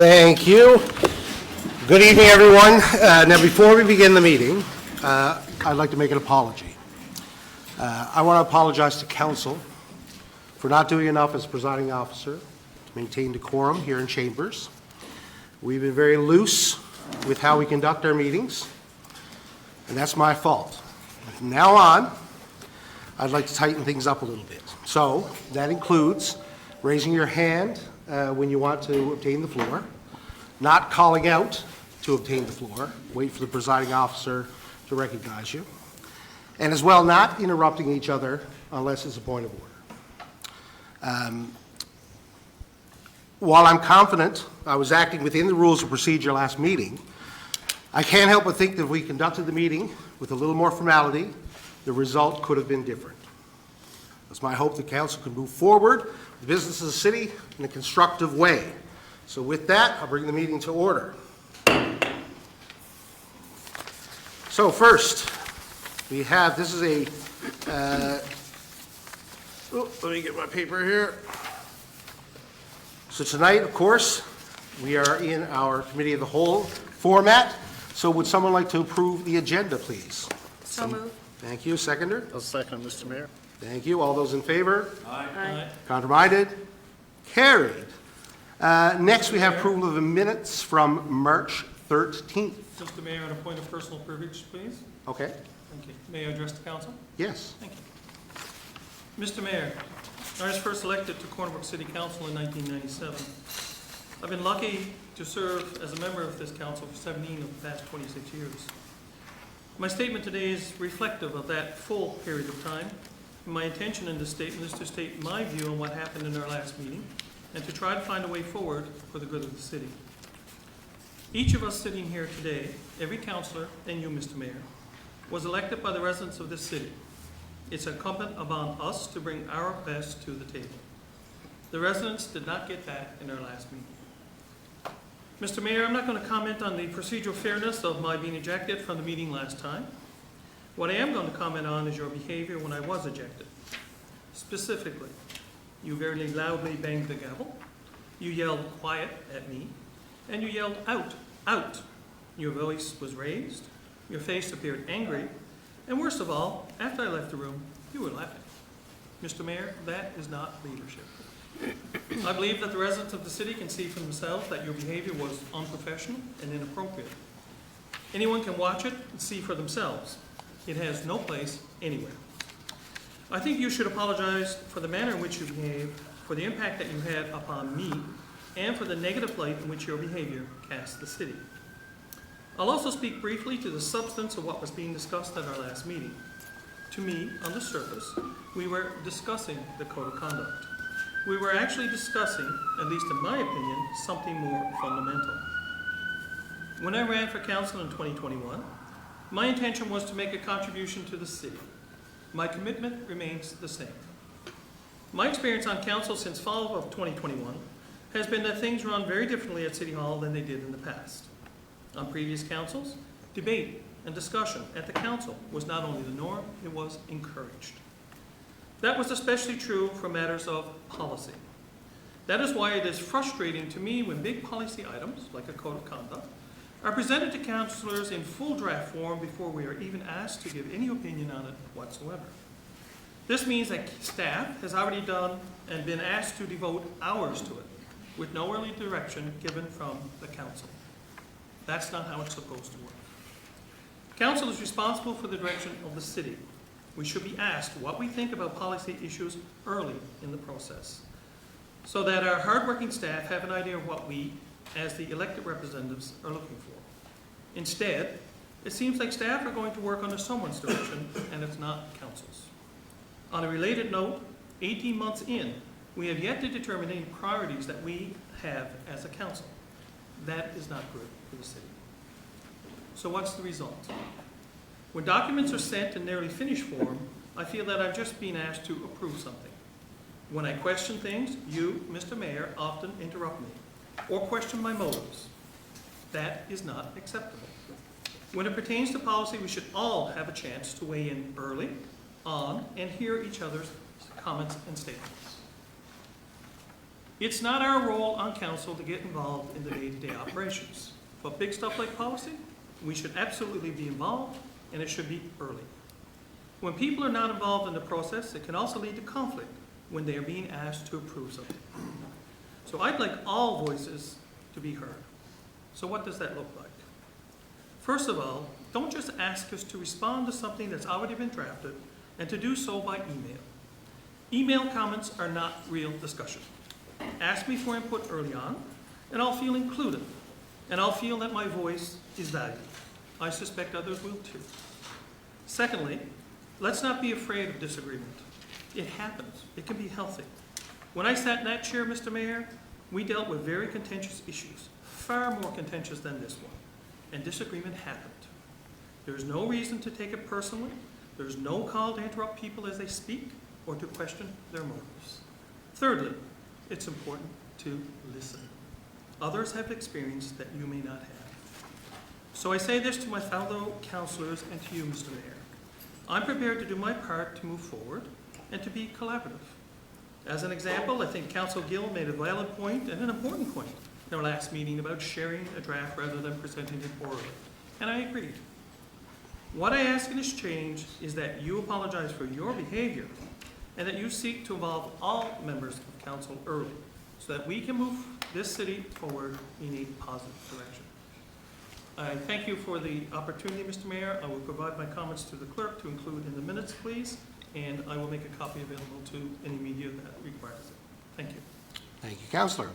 Thank you. Good evening, everyone. Now, before we begin the meeting, I'd like to make an apology. I want to apologize to council for not doing enough as presiding officer to maintain decorum here in Chambers. We've been very loose with how we conduct our meetings, and that's my fault. From now on, I'd like to tighten things up a little bit. So that includes raising your hand when you want to obtain the floor, not calling out to obtain the floor, wait for the presiding officer to recognize you, and as well not interrupting each other unless it's a point of order. While I'm confident I was acting within the rules of procedure last meeting, I can't help but think that if we conducted the meeting with a little more formality, the result could have been different. It's my hope the council can move forward with the business of the city in a constructive way. So with that, I'll bring the meeting to order. So first, we have, this is a, let me get my paper here. So tonight, of course, we are in our Committee of the Whole format. So would someone like to approve the agenda, please? So moved. Thank you. Seconder? I'll second, Mr. Mayor. Thank you. All those in favor? Aye. Counter-minded? Carried. Next, we have approval of the minutes from March 13th. Mr. Mayor, on a point of personal privilege, please. Okay. Thank you. May I address the council? Yes. Thank you. Mr. Mayor, I was first elected to Corner Brook City Council in 1997. I've been lucky to serve as a member of this council for 17 of the past 26 years. My statement today is reflective of that full period of time. My intention in this statement is to state my view on what happened in our last meeting and to try to find a way forward for the good of the city. Each of us sitting here today, every councillor and you, Mr. Mayor, was elected by the residents of this city. It's incumbent upon us to bring our best to the table. The residents did not get that in our last meeting. Mr. Mayor, I'm not going to comment on the procedural fairness of my being ejected from the meeting last time. What I am going to comment on is your behavior when I was ejected. Specifically, you very loudly banged the gavel, you yelled quiet at me, and you yelled out, out. Your voice was raised, your face appeared angry, and worst of all, after I left the room, you were laughing. Mr. Mayor, that is not leadership. I believe that the residents of the city can see for themselves that your behavior was unprofessional and inappropriate. Anyone can watch it and see for themselves. It has no place anywhere. I think you should apologize for the manner in which you behaved, for the impact that you had upon me, and for the negative light in which your behavior cast the city. I'll also speak briefly to the substance of what was being discussed at our last meeting. To me, on the surface, we were discussing the code of conduct. We were actually discussing, at least in my opinion, something more fundamental. When I ran for council in 2021, my intention was to make a contribution to the city. My commitment remains the same. My experience on council since fall of 2021 has been that things run very differently at City Hall than they did in the past. On previous councils, debate and discussion at the council was not only the norm, it was encouraged. That was especially true for matters of policy. That is why it is frustrating to me when big policy items, like a code of conduct, are presented to councillors in full draft form before we are even asked to give any opinion on it whatsoever. This means that staff has already done and been asked to devote hours to it, with no early direction given from the council. That's not how it's supposed to work. Council is responsible for the direction of the city. We should be asked what we think about policy issues early in the process, so that our hardworking staff have an idea of what we, as the elected representatives, are looking for. Instead, it seems like staff are going to work under someone's direction, and it's not council's. On a related note, 18 months in, we have yet to determine any priorities that we have as a council. That is not good for the city. So what's the result? When documents are sent in nearly finished form, I feel that I've just been asked to approve something. When I question things, you, Mr. Mayor, often interrupt me or question my motives. That is not acceptable. When it pertains to policy, we should all have a chance to weigh in early, on, and hear each other's comments and statements. It's not our role on council to get involved in the day-to-day operations. But big stuff like policy, we should absolutely be involved, and it should be early. When people are not involved in the process, it can also lead to conflict when they are being asked to approve something. So I'd like all voices to be heard. So what does that look like? First of all, don't just ask us to respond to something that's already been drafted and to do so by email. Email comments are not real discussion. Ask me for input early on, and I'll feel included, and I'll feel that my voice is valued. I suspect others will too. Secondly, let's not be afraid of disagreement. It happens. It can be healthy. When I sat in that chair, Mr. Mayor, we dealt with very contentious issues, far more contentious than this one, and disagreement happened. There's no reason to take it personally. There's no call to interrupt people as they speak or to question their motives. Thirdly, it's important to listen. Others have experience that you may not have. So I say this to my fellow councillors and to you, Mr. Mayor. I'm prepared to do my part to move forward and to be collaborative. As an example, I think Councillor Gill made a valid point and an important point in our last meeting about sharing a draft rather than presenting it orally, and I agreed. What I ask in exchange is that you apologize for your behavior and that you seek to involve all members of council early so that we can move this city forward in a positive direction. I thank you for the opportunity, Mr. Mayor. I will provide my comments to the clerk to include in the minutes, please, and I will make a copy available to any media that requires it. Thank you. Thank you, Councillor.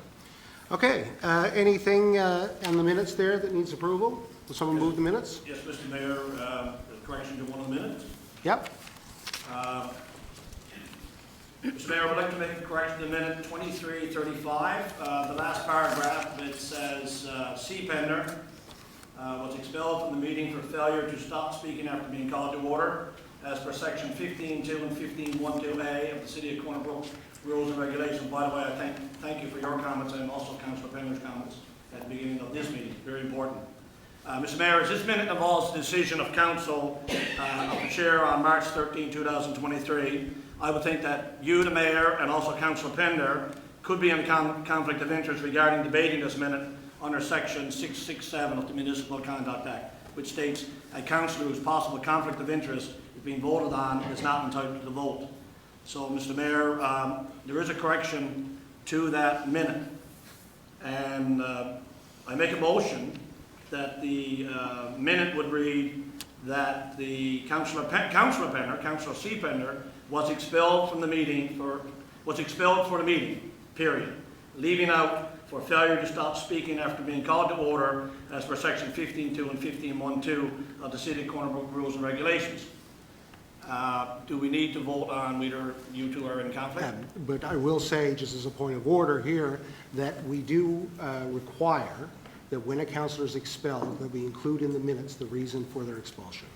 Okay, anything on the minutes there that needs approval? Will someone move the minutes? Yes, Mr. Mayor, a correction to one of the minutes. Yep. Mr. Mayor, I would like to make a correction to minute 2335. The last paragraph, it says C. Pender was expelled from the meeting for failure to stop speaking after being called to order as per section 15.2 and 15.12A of the City of Corner Brook Rules and Regulations. By the way, I thank you for your comments and also Councillor Pender's comments at the beginning of this meeting. Very important. Mr. Mayor, as this minute involves the decision of Council of the Chair on March 13, 2023, I would think that you, the Mayor, and also Councillor Pender could be in conflict of interest regarding debating this minute under Section 667 of the Municipal Conduct Act, which states a councillor whose possible conflict of interest is being voted on is not entitled to the vote. So, Mr. Mayor, there is a correction to that minute, and I make a motion that the minute would read that the Councillor Pender, Councillor C. Pender, was expelled from the meeting for the meeting, period, leaving out for failure to stop speaking after being called to order as per section 15.2 and 15.12 of the City of Corner Brook Rules and Regulations. Do we need to vote on whether you two are in conflict? But I will say, just as a point of order here, that we do require that when a councillor is expelled, that we include in the minutes the reason for their expulsion.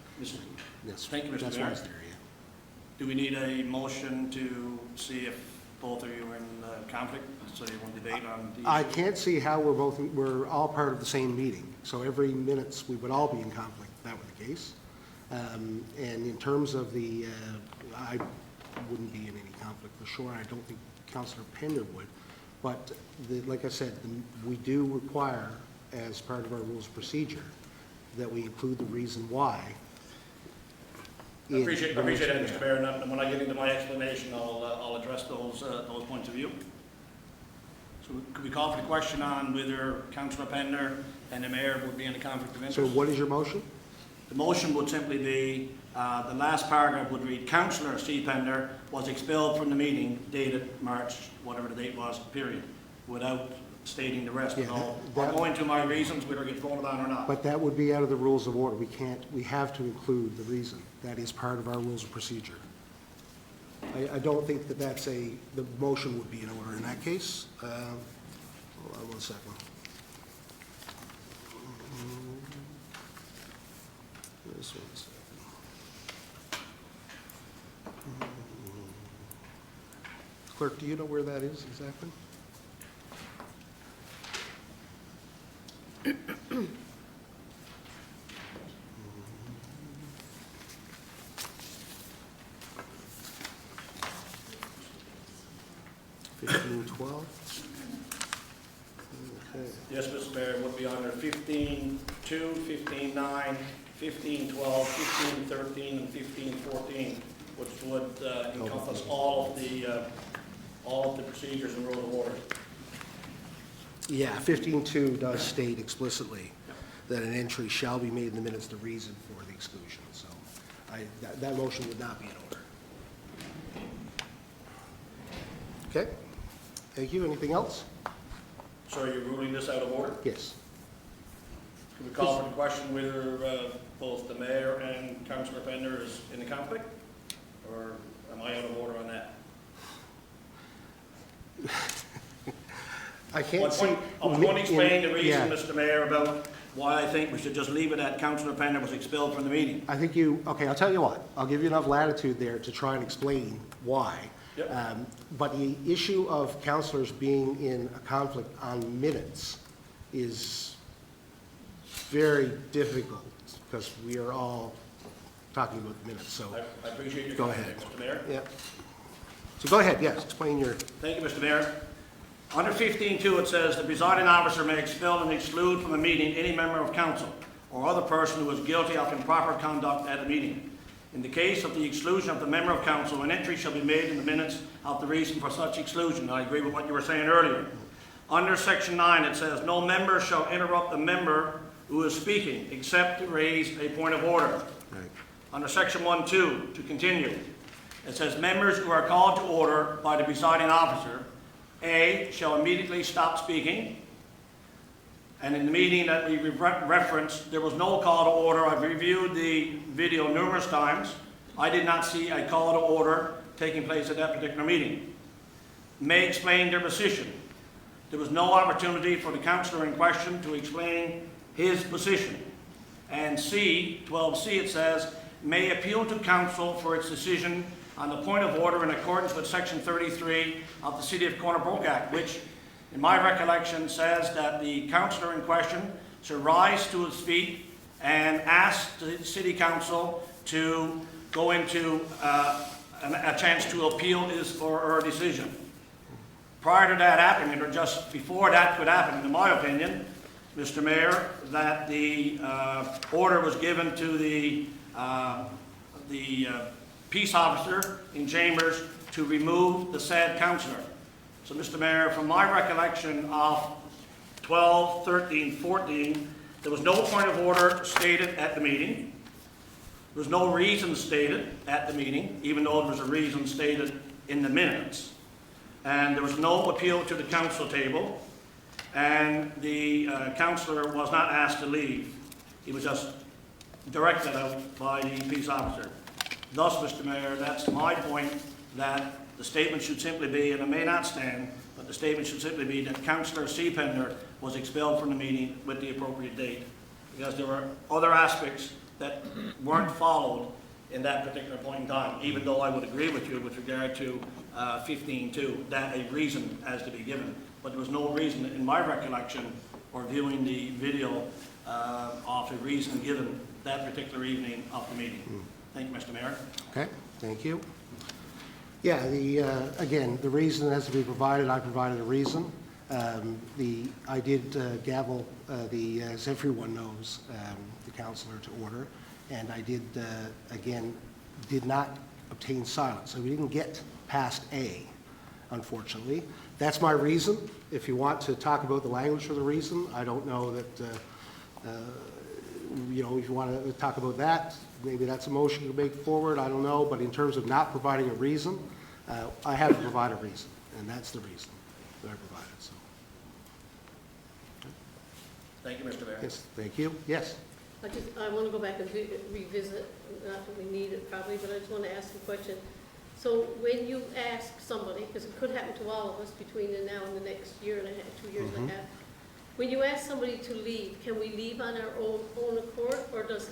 Yes. Thank you, Mr. That's Mayor. why it's there, yeah. Do we need a motion to see if both of you are in conflict, so you want to debate on the I issue? can't see how we're all part of the same meeting. So every minutes, we would all be in conflict if that were the case. And in terms of the, I wouldn't be in any conflict for sure. I don't think Councillor Pender would. But like I said, we do require, as part of our rules of procedure, that we include the reason why. I appreciate that, Mr. Mayor, and when I get into my explanation, I'll address those points of view. So could we call for the question on whether Councillor Pender and the Mayor would be in a conflict of interest? So what is your motion? The motion would simply be, the last paragraph would read, Councillor C. Pender was expelled from the meeting dated March, whatever the date was, period, without stating the rest. Yeah, So that- I'll go into my reasons, whether it gets voted on or not. But that would be out of the rules of order. We have to include the reason. That is part of our rules of procedure. I don't think that the motion would be in order in that case. Hold on one second. This one second. Clerk, do you know where that is exactly? 12? Okay. Yes, Mr. Mayor, it would be under 15.2, 15.9, 15.12, 15.13, and 15.14, which would encompass all of the procedures and rule of order. Yeah, 15.2 does state explicitly that an entry shall be made in the minutes the reason for the exclusion, so that motion would not be in order. Okay, thank you. Anything else? So you're ruling this out of order? Yes. Can we call for the question whether both the mayor and Councillor Pender is in a conflict? Or am I out of order on that? I can't see. I want to explain the reason, Yeah. Mr. Mayor, about why I think we should just leave it at Councillor Pender was expelled from the meeting. I think okay, I'll tell you what, I'll give you enough latitude there to try and explain why. Yep. But the issue of councillors being in a conflict on minutes is very difficult, because we are all talking about the minutes, so, I appreciate your Go comment, ahead. Mr. Mayor. yeah. So go ahead, yes, explain your, Thank you, Mr. Mayor. Under 15.2, it says, "The presiding officer may expel and exclude from a meeting any member of council or other person who is guilty of improper conduct at a meeting. In the case of the exclusion of the member of council, an entry shall be made in the minutes of the reason for such exclusion." I agree with what you were saying earlier. Under Section 9, it says, "No member shall interrupt the member who is speaking except to raise a point of order." right, Under Section 1.2, to continue, it says, "Members who are called to order by the presiding officer, A, shall immediately stop speaking." And in the meeting that we referenced, there was no call to order. I've reviewed the video numerous times. I did not see a call to order taking place at that particular meeting. May explain their position. There was no opportunity for the councillor in question to explain his position. And C, 12C, it says, "May appeal to council for its decision on the point of order in accordance with Section 33 of the City of Corner Brook Act," which, in my recollection, says that the councillor in question should rise to his feet and ask the City Council to go into a chance to appeal his or her decision. Prior to that happening, or just before that could happen, in my opinion, Mr. Mayor, that the order was given to the peace officer in Chambers to remove the said councillor. So, Mr. Mayor, from my recollection of 12, 13, 14, there was no point of order stated at the meeting. There was no reason stated at the meeting, even though there was a reason stated in the minutes. And there was no appeal to the council table, and the councillor was not asked to leave. He was just directed out by the peace officer. Thus, Mr. Mayor, that's my point, that the statement should simply be, and it may not stand, but the statement should simply be that Councillor C. Pender was expelled from the meeting with the appropriate date, because there were other aspects that weren't followed in that particular point in time, even though I would agree with you with regard to 15.2, that a reason has to be given. But there was no reason, in my recollection, or viewing the video, of a reason given that particular evening of the meeting. Thank you, Mr. Mayor. okay, thank you. Yeah, again, the reason has to be provided, I provided a reason. I did gavel, as everyone knows, the councillor to order, and I did, again, did not obtain silence, so we didn't get past A, unfortunately. That's my reason. If you want to talk about the language for the reason, I don't know that, if you want to talk about that, maybe that's a motion to make forward, I don't know, but in terms of not providing a reason, I have to provide a reason, and that's the reason that I provided, so. Thank you, Mr. Mayor. Yes, thank you. Yes? I want to go back and revisit, not that we need it probably, but I just want to ask a question. So when you ask somebody, because it could happen to all of us between now and the next year and a half, 2 years and a half, when you ask somebody to leave, can we leave on our own accord, or does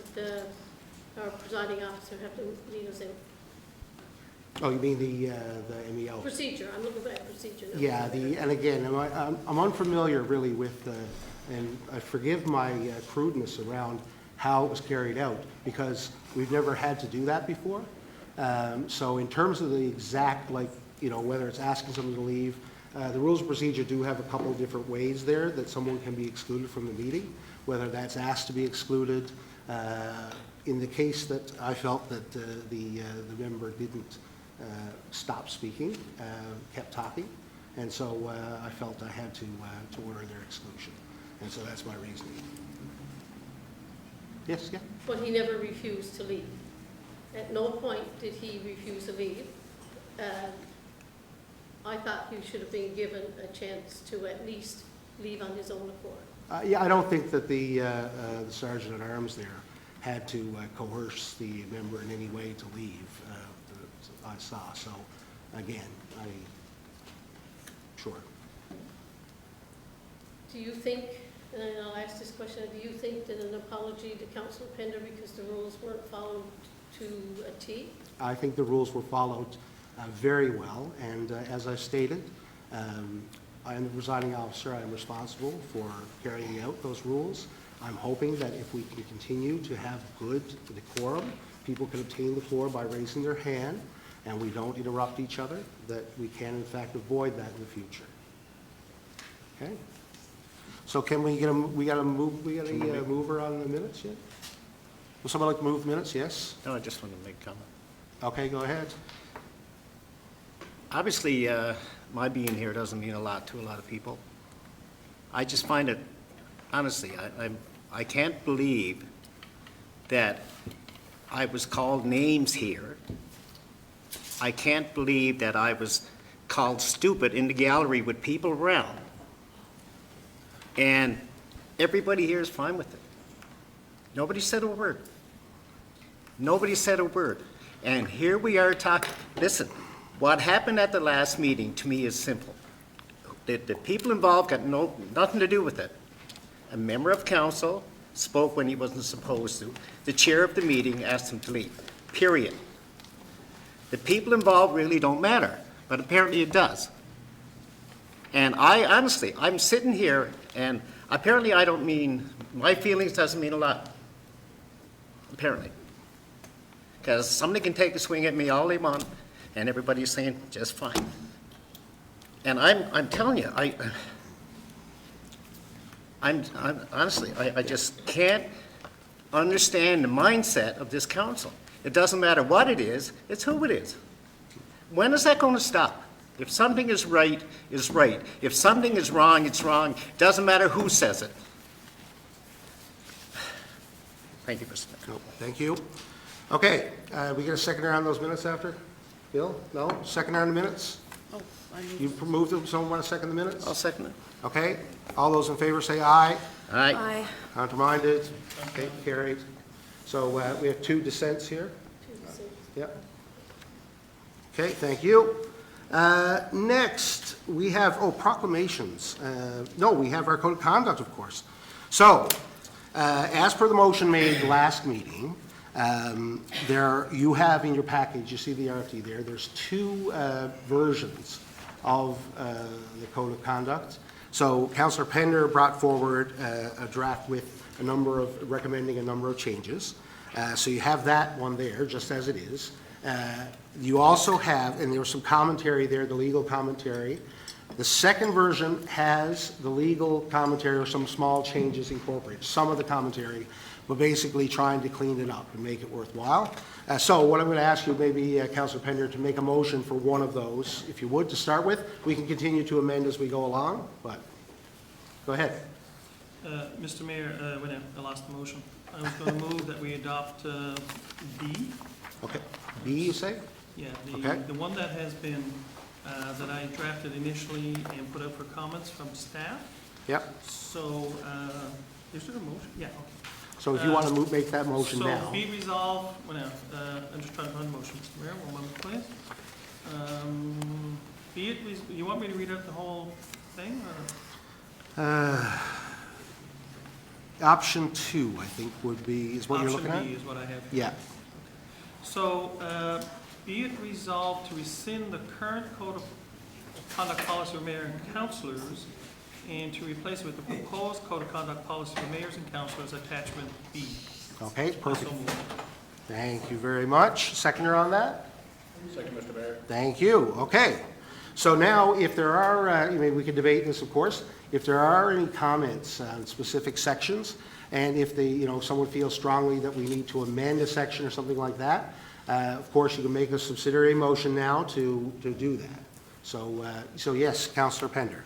our presiding officer have to lead us in? Oh, you mean the MEL? Procedure, I'm looking at procedure now. Yeah, and again, I'm unfamiliar really with, and I forgive my crudeness around how it was carried out, because we've never had to do that before. So in terms of the exact, whether it's asking someone to leave, The rules of procedure do have a couple of different ways there that someone can be excluded from the meeting, whether that's asked to be excluded. In the case that I felt that the member didn't stop speaking, kept talking, and so I felt I had to order their exclusion. And so that's my reasoning. Yes, yeah? But he never refused to leave. At no point did he refuse to leave. I thought he should have been given a chance to at least leave on his own accord. Yeah, I don't think that the sergeant at arms there had to coerce the member in any way to leave, I saw. So, again, sure. Do you think, and I'll ask this question, do you think that an apology to Councillor Pender because the rules weren't followed to a T? I think the rules were followed very well, and as I stated, I am the presiding officer. I am responsible for carrying out those rules. I'm hoping that if we can continue to have good decorum, people can obtain the floor by raising their hand, and we don't interrupt each other, that we can in fact avoid that in the future. Okay? So can we get a mover on the minutes yet? Would somebody like to move minutes? Yes? No, I just wanted to make a comment. Okay, go ahead. Obviously, my being here doesn't mean a lot to a lot of people. I just find it, honestly, I can't believe that I was called names here. I can't believe that I was called stupid in the gallery with people around. And everybody here is fine with it. Nobody said a word. Nobody said a word. And here we are talking. Listen, what happened at the last meeting to me is simple. The people involved got nothing to do with it. A member of council spoke when he wasn't supposed to. The chair of the meeting asked him to leave, period. The people involved really don't matter, but apparently it does. And honestly, I'm sitting here, and apparently I don't mean, my feelings doesn't mean a lot. Apparently. Because somebody can take a swing at me all they want, and everybody's saying, just fine. And I'm telling you, I'm honestly, I just can't understand the mindset of this council. It doesn't matter what it is, it's who it is. When is that going to stop? If something is right, it's right. If something is wrong, it's wrong. It doesn't matter who says it. Thank you, Mr. Mayor. Thank you. Okay, we get a seconder on those minutes after? Bill? No? Seconder on the minutes? Oh, I need. You moved them, someone want to second the minutes? I'll second it. Okay, all those in favor say aye. All right. Aye. Counterminded? Okay, carried. So we have two dissents here? Yep. Okay, thank you. Next, we have, proclamations. No, we have our code of conduct, of course. So, as per the motion made last meeting, you have in your package, you see the RFD there, there's two versions of the code of conduct. So Councillor Pender brought forward a draft with recommending a number of changes. So you have that one there, just as it is. You also have, and there was some commentary there, the legal commentary. The second version has the legal commentary or some small changes incorporated, some of the commentary, but basically trying to clean it up and make it worthwhile. So what I'm going to ask you, maybe Councillor Pender, to make a motion for one of those, if you would, to start with. We can continue to amend as we go along, but go ahead. Mr. Mayor, when I lost the motion, I was going to move that we adopt B. Okay. B, you say? Yeah, Okay. the one that has been, that I drafted initially and put up for comments from staff. Yep. So, is there a motion? Yeah, okay. So if you want to make that motion now. So be resolved, I'm just trying to find the motion, Mr. Mayor, one moment, please. You want me to read out the whole thing, or? Option 2, I think, is what you're looking at? Option B is what I have. Yeah. So, be it resolved to rescind the current code of conduct policy of mayor and councilors and to replace it with the proposed code of conduct policy for mayors and councilors, attachment B. Okay, perfect. So moved. Thank you very much. Seconder on that? Second, Mr. Mayor. Thank you. Okay. So now, if there are, we can debate this, of course, if there are any comments on specific sections, and if someone feels strongly that we need to amend a section or something like that, of course, you can make a subsidiary motion now to do that. So yes, Councillor Pender.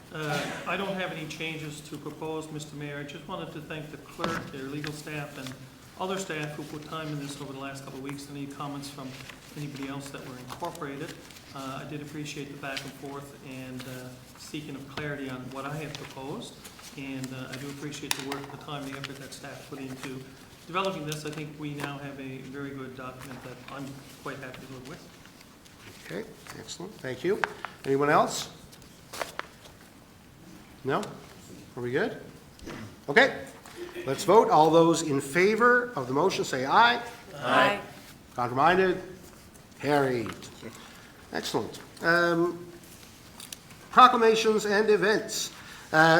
I don't have any changes to propose, Mr. Mayor. I just wanted to thank the clerk, their legal staff, and other staff who put time in this over the last couple of weeks. Any comments from anybody else that were incorporated? I did appreciate the back and forth and seeking of clarity on what I had proposed. And I do appreciate the work, the time, the effort that staff put into developing this. I think we now have a very good document that I'm quite happy to live with. Okay, excellent, thank you. Anyone else? No? Are we good? Okay, let's vote. All those in favor of the motion say aye. Aye. Contraminded? Carried. Excellent. Proclamations and events.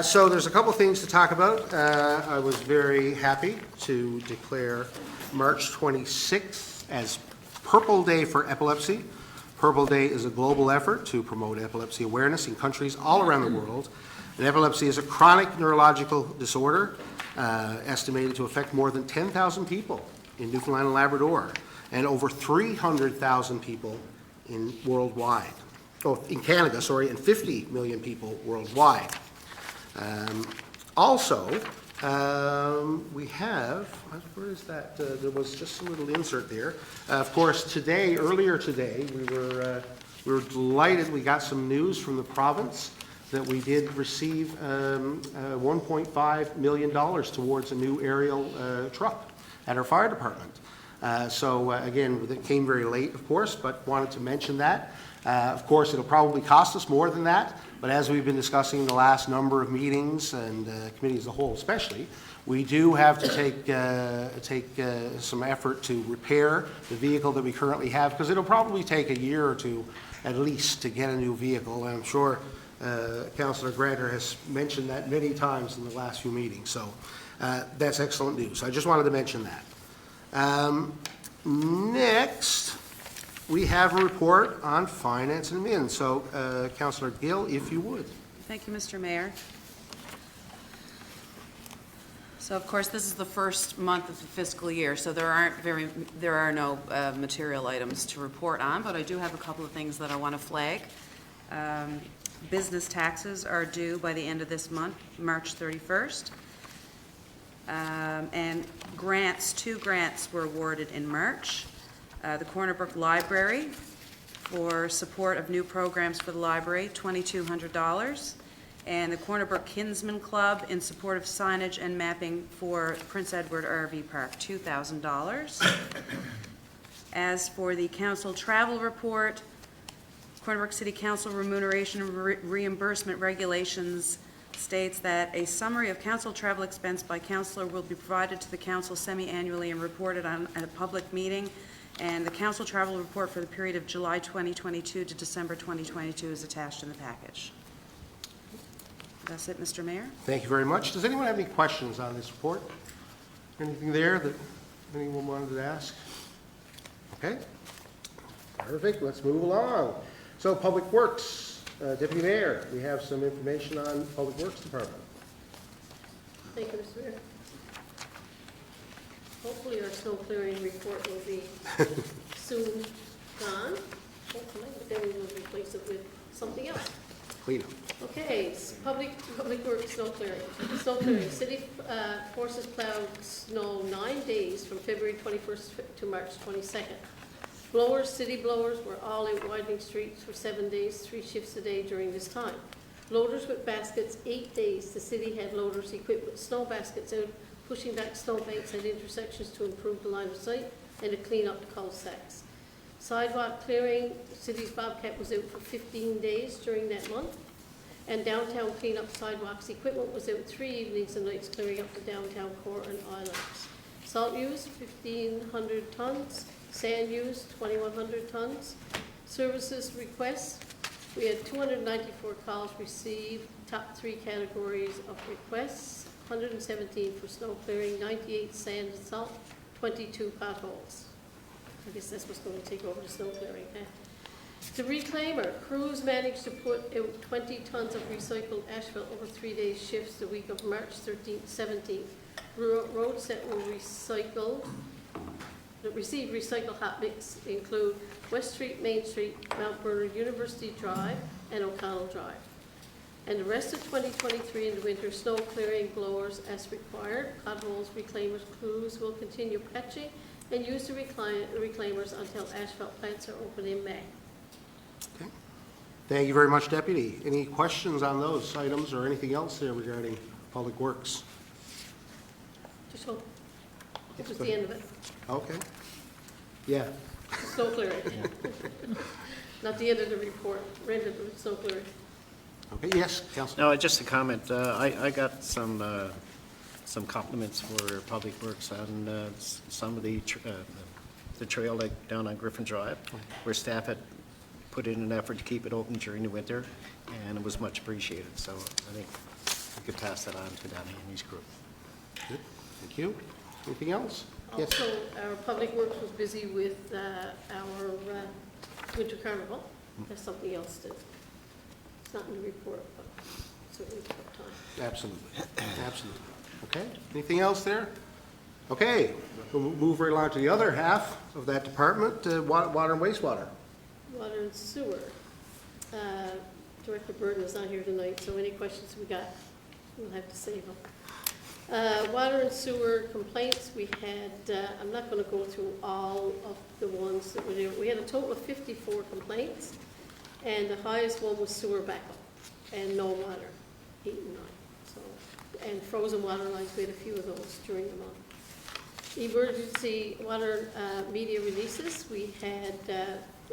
So there's a couple things to talk about. I was very happy to declare March 26th as Purple Day for Epilepsy. Purple Day is a global effort to promote epilepsy awareness in countries all around the world. And epilepsy is a chronic neurological disorder estimated to affect more than 10,000 people in Newfoundland and Labrador, and over 300,000 people worldwide. Oh, in Canada, sorry, and 50 million people worldwide. Also, we have, where is that? There was just a little insert there. Of course, earlier today, we were delighted. We got some news from the province that we did receive $1.5 million towards a new aerial truck at our fire department. So again, it came very late, of course, but wanted to mention that. Of course, it'll probably cost us more than that, but as we've been discussing in the last number of meetings and committees as a whole especially, we do have to take some effort to repair the vehicle that we currently have, because it'll probably take a year or two at least to get a new vehicle. And I'm sure Councillor Granter has mentioned that many times in the last few meetings. So that's excellent news. I just wanted to mention that. Next, we have a report on finance and admin. So, Councillor Gill, if you would. Thank you, Mr. Mayor. So, of course, this is the first month of the fiscal year, so there are no material items to report on, but I do have a couple of things that I want to flag. Business taxes are due by the end of this month, March 31st. And two grants were awarded in March. The Corner Brook Library for support of new programs for the library, $2,200. And the Corner Brook Kinsman Club in support of signage and mapping for Prince Edward RV Park, $2,000. As for the council travel report, Corner Brook City Council remuneration and reimbursement regulations states that a summary of council travel expense by councillor will be provided to the council semi-annually and reported on at a public meeting. And the council travel report for the period of July 2022 to December 2022 is attached in the package. That's it, Mr. Mayor. Thank you very much. Does anyone have any questions on this report? Anything there that anyone wanted to ask? Okay. Perfect. Let's move along. So, Public Works, Deputy Mayor, we have some information on Public Works Department. Thank you, Mr. Mayor. Hopefully our snow clearing report will be soon gone, hopefully, but then we will replace it with something else. Clean up. Okay, Public Works snow clearing. Snow clearing. City forces plowed snow 9 days from February 21st to March 22nd. Blowers, city blowers, were all out widening streets for 7 days, 3 shifts a day during this time. Loaders with baskets, 8 days. The city had loaders equipped with snow baskets out, pushing back snow banks at intersections to improve the line of sight and to clean up the cul-de-sacs. Sidewalk clearing, the city's Bobcat was out for 15 days during that month. And downtown cleanup sidewalks equipment was out 3 evenings and nights clearing up the downtown core and islands. Salt used, 1,500 tons. Sand used, 2,100 tons. Services requests, we had 294 calls received, top 3 categories of requests, 117 for snow clearing, 98 sand and salt, 22 potholes. I guess that's what's going to take over the snow clearing, huh? The reclaimer, crews managed to put out 20 tons of recycled asphalt over 3-day shifts the week of March 13th, 17th. Roads that were recycled, that received recycled hot mix include West Street, Main Street, Mount Bernard, University Drive, and O'Connell Drive. And the rest of 2023 in the winter, snow clearing blowers as required. Potholes, reclaimers, crews will continue patching and use the reclaimers until asphalt plants are open in May. Okay. Thank you very much, Deputy. Any questions on those items or anything else there regarding Public Works? Just hope. It was the end of it. Okay. Yeah. Snow clearing. Not the end of the report. Rendered with snow clearing. Okay, yes, Councilor. No, just a comment. I got some compliments for Public Works on some of the trail like down on Griffin Drive, where staff had put in an effort to keep it open during the winter, and it was much appreciated. So I think we could pass that on to Danny and his group. Good. Thank you. Anything else? Yes. Also, our Public Works was busy with our winter carnival. That's something else that, it's not in the report, but certainly took time. Absolutely. Absolutely. Okay. Anything else there? Okay. We'll move right along to the other half of that department, water and wastewater. Water and sewer. Director Burden is not here tonight, so any questions we got, we'll have to save them. Water and sewer complaints, we had, I'm not going to go through all of the ones that were there. We had a total of 54 complaints, and the highest one was sewer backup and no water, heat and night. So, and frozen water lines, we had a few of those during the month. Emergency water media releases, we had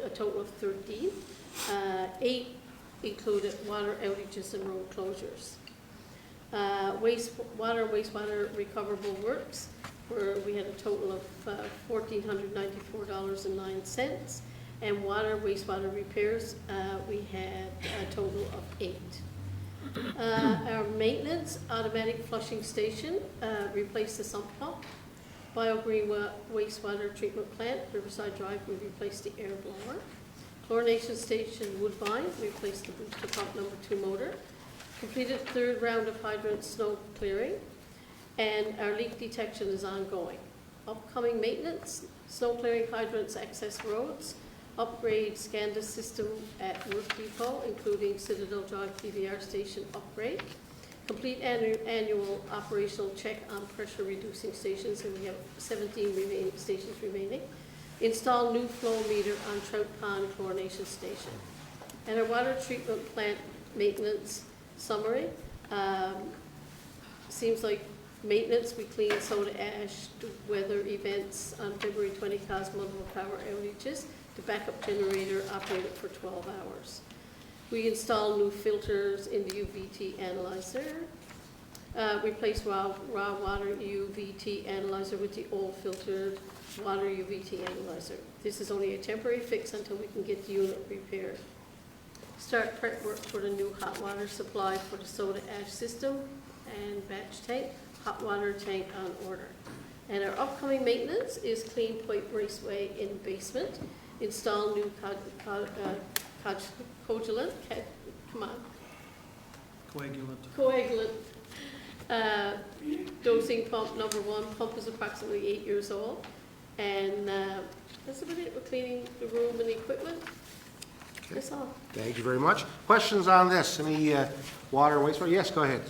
a total of 13. 8 included water outages and road closures. Wastewater recoverable works, where we had a total of $1,494.09. And wastewater repairs, we had a total of 8. Our maintenance, automatic flushing station, replaced the sump pump. BioGreen wastewater treatment plant, Riverside Drive, we replaced the air blower. Chlorination station, Woodbine, replaced the booster pump number 2 motor. Completed 3rd round of hydrant snow clearing, and our leak detection is ongoing. Upcoming maintenance, snow clearing hydrants, access roads, upgrade SCADA system at Work Depot, including Citadel Drive PVR station upgrade. Complete annual operational check on pressure reducing stations, and we have 17 stations remaining. Install new flow meter on Trout Pond chlorination station. And our water treatment plant maintenance summary. Seems like maintenance, we clean soda ash, weather events on February 20 caused multiple power outages. The backup generator operated for 12 hours. We installed new filters in the UVT analyzer. Replaced raw water UVT analyzer with the old filtered water UVT analyzer. This is only a temporary fix until we can get the unit repaired. Start prep work for the new hot water supply for the soda ash system and batch tank, hot water tank on order. And our upcoming maintenance is clean pipe raceway in basement, install new coagulant, coagulant dosing pump number 1. Pump is approximately 8 years old. And that's about it. We're cleaning the room and the equipment. Okay. That's all. Thank you very much. Questions on this? Any water and wastewater? Yes, go ahead.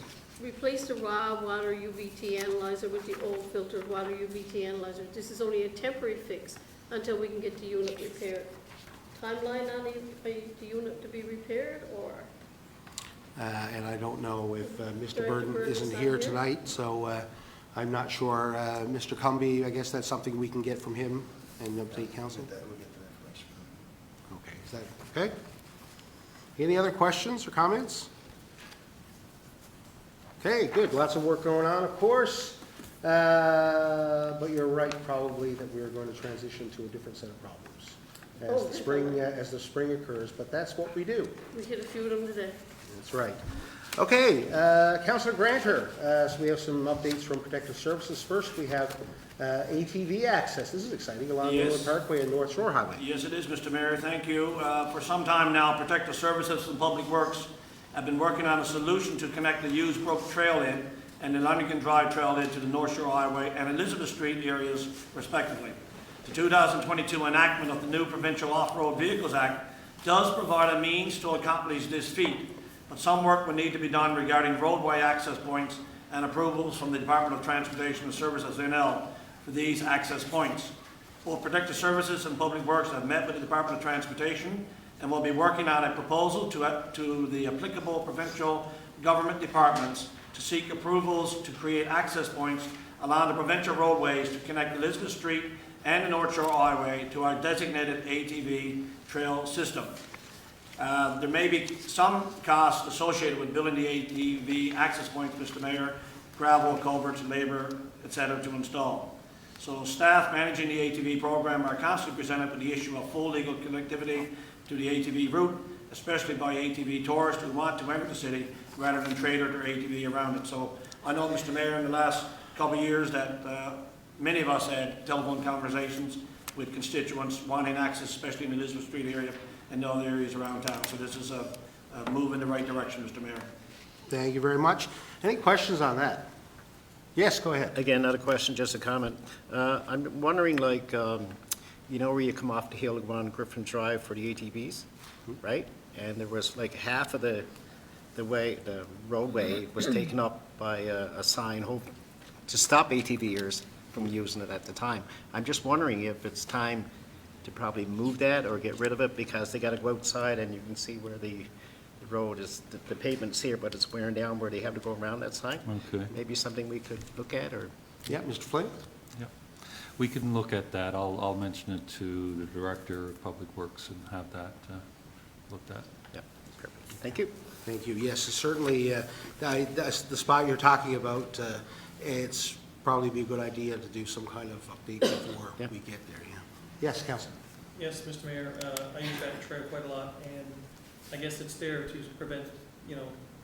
Replace the raw water UVT analyzer with the old filtered water UVT analyzer. This is only a temporary fix until we can get the unit repaired. Timeline on the unit to be repaired, or? And I don't know if Mr. Director Burden Burden isn't is not here here. tonight, so I'm not sure. Mr. Cumby, I guess that's something we can get from him and update council? Okay, is that okay? Any other questions or comments? Okay, good. Lots of work going on, of course. But you're right, probably, that we're going to transition to a different set of problems as the spring occurs, but that's what we do. We hit a few of them today. That's right. Okay, Councilor Granter, so we have some updates from Protective Services. First, we have ATV access. This is exciting, along Yes. Norwood Parkway and North Shore Highway. Yes, it is, Mr. Mayor, thank you. For some time now, Protective Services and Public Works have been working on a solution to connect the Hughes Brook Trailhead and the Lunnigan Drive Trailhead to the North Shore Highway and Elizabeth Street areas respectively. The 2022 enactment of the new Provincial Off-Road Vehicles Act does provide a means to accomplish this feat, but some work will need to be done regarding roadway access points and approvals from the Department of Transportation and Services, NL, for these access points. Both Protective Services and Public Works have met with the Department of Transportation and will be working on a proposal to the applicable provincial government departments to seek approvals to create access points along the provincial roadways to connect Elizabeth Street and the North Shore Highway to our designated ATV trail system. There may be some costs associated with building the ATV access points, Mr. Mayor, gravel, culverts, labor, etc. to install. So staff managing the ATV program are constantly presented with the issue of full legal connectivity to the ATV route, especially by ATV tourists who want to enter the city rather than trade their ATV around it. So I know, Mr. Mayor, in the last couple of years that many of us had telephone conversations with constituents wanting access, especially in the Elizabeth Street area and other areas around town. So this is a move in the right direction, Mr. Mayor. Thank you very much. Any questions on that? Yes, go ahead. Again, not a question, just a comment. I'm wondering, like, you know where you come off the hill and go on Griffin Drive for the ATVs, right? And there was like half of the roadway was taken up by a sign to stop ATVers from using it at the time. I'm just wondering if it's time to probably move that or get rid of it, because they got to go outside and you can see where the road is, the pavement's here, but it's wearing down where they have to go around that sign. Okay. Maybe something we could look at, or? Yeah, Mr. Flynn? Yeah, we can look at that. I'll mention it to the Director of Public Works and have that looked at. Yeah, perfect. Thank you. Thank you. Yes, certainly, the spot you're talking about, it's probably be a good idea to do some kind of update before Yeah. we get there, yeah. Yes, Councilor? Yes, Mr. Mayor, I use that trail quite a lot, and I guess it's there to prevent,